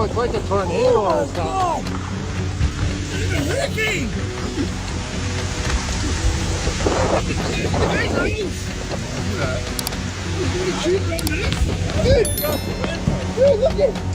Oh, it's like a tornado on us. Ricky! Look at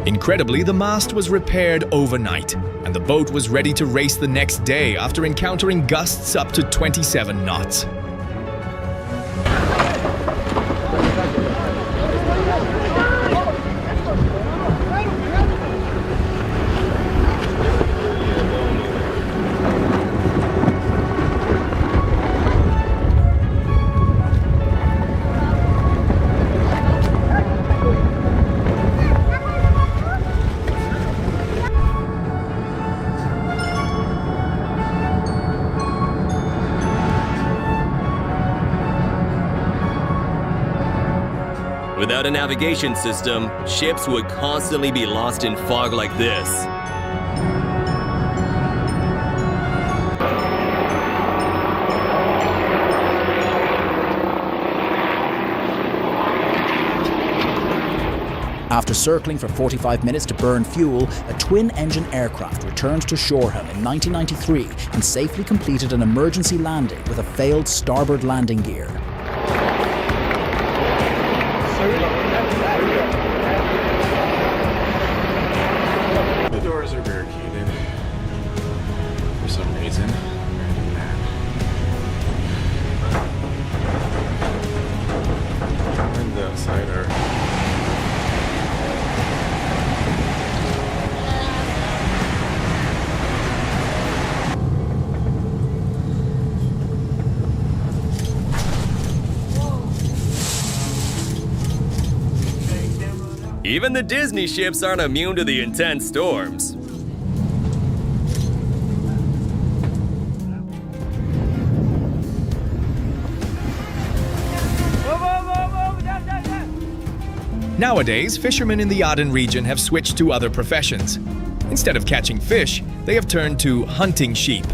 Incredibly, the mast was repaired overnight, and the boat was ready to race the next day after encountering gusts up to 27 knots. Without a navigation system, ships would constantly be lost in fog like this. After circling for 45 minutes to burn fuel, a twin-engine aircraft returned to Shoreham in 1993 and safely completed an emergency landing with a failed starboard landing gear. The doors are barricaded for some reason. And the outside are Even the Disney ships aren't immune to the intense storms. Nowadays, fishermen in the Aden region have switched to other professions. Instead of catching fish, they have turned to hunting sheep.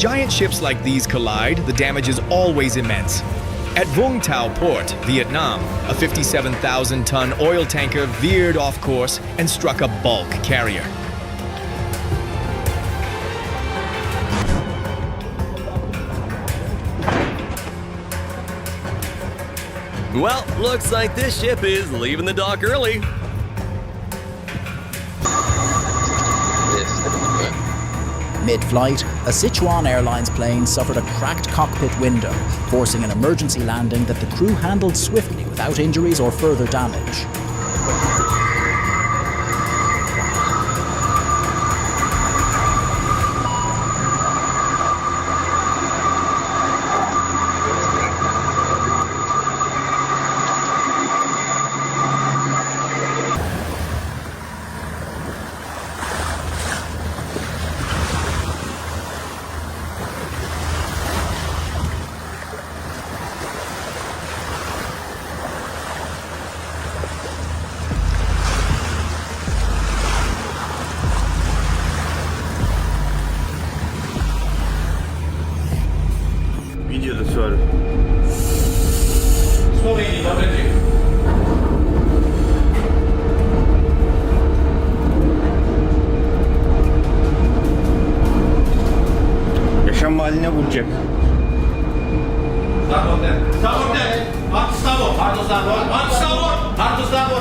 When giant ships like these collide, the damage is always immense. At Vung Tau Port, Vietnam, a 57,000-ton oil tanker veered off course and struck a bulk carrier. Well, looks like this ship is leaving the dock early. Mid-flight, a Sichuan Airlines plane suffered a cracked cockpit window, forcing an emergency landing that the crew handled swiftly without injuries or further damage. Idzie do celu. Słowieni, dobry dzień. Yaşam haline vuracak. Zawodem. Zawodem. Bardzo zawód. Bardzo zawód.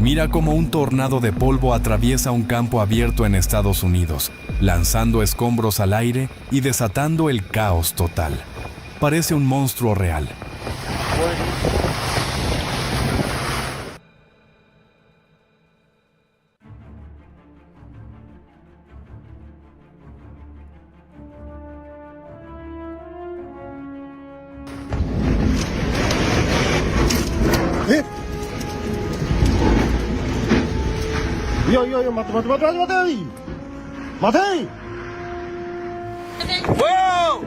Mira cómo un tornado de polvo atraviesa un campo abierto en Estados Unidos, lanzando escombros al aire y desatando el caos total. Parece un monstruo real. Yo, matei! Matei! Whoa!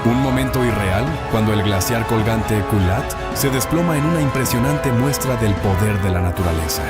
Un momento irreal cuando el glaciar colgante Culat se desploma en una impresionante muestra del poder de la naturaleza.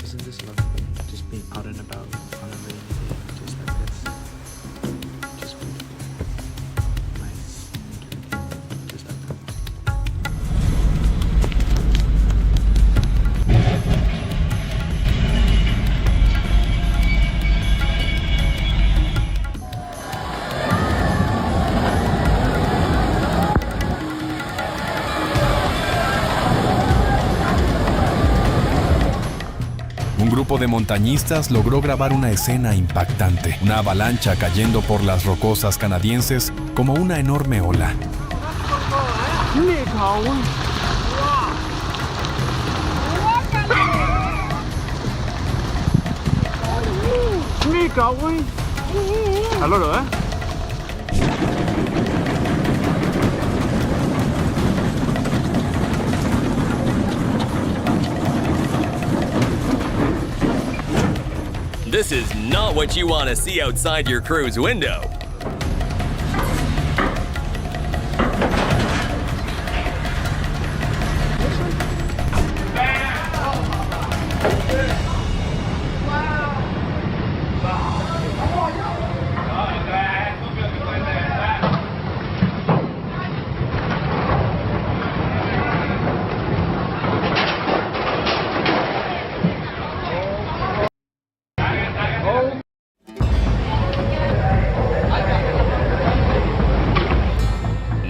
Isn't this lovely? Just being out and about on a rainy day, just like this. Just beautiful. Nice and drinking, just like that. grupo de montañistas logró grabar una escena impactante, una avalancha cayendo por las rocosas canadienses como una enorme ola. This is not what you want to see outside your cruise window.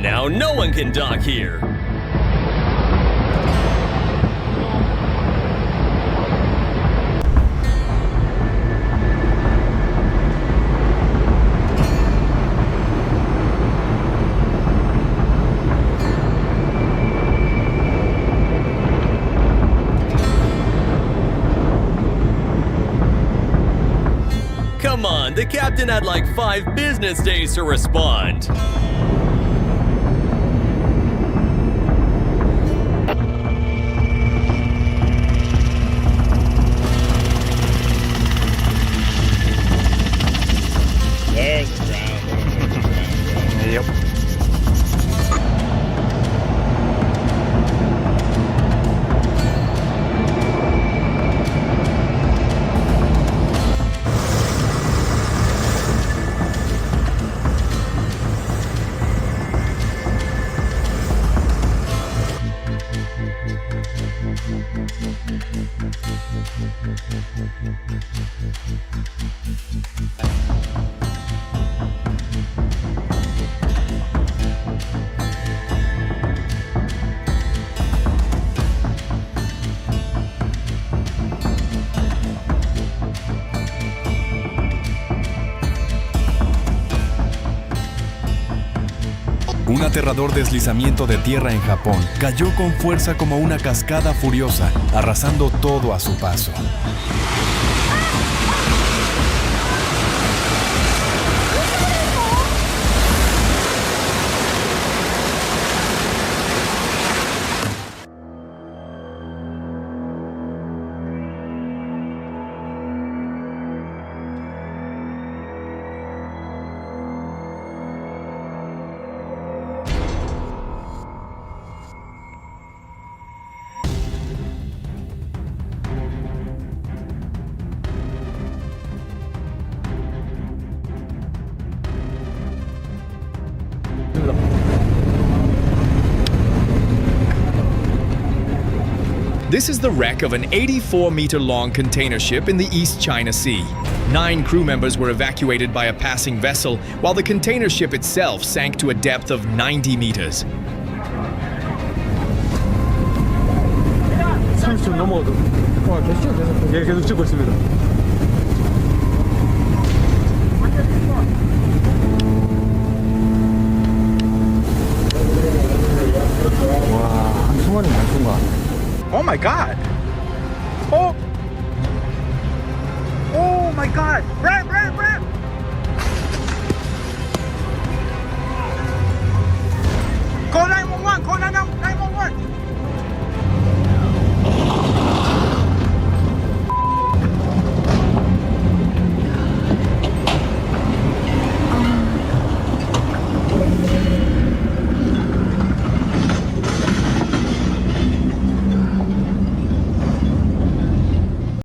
Now no one can dock here. Come on, the captain had like 5 business days to respond. Un aterrador deslizamiento de tierra en Japón cayó con fuerza como una cascada furiosa, arrasando todo a su paso. This is the wreck of an 84-meter-long container ship in the East China Sea. 9 crew members were evacuated by a passing vessel, while the container ship itself sank to a depth of 90 meters. 30점 넘어도 계속 찍고 있습니다. 와, 한순간이 한순간. Oh my god! Oh! Oh my god! Brad!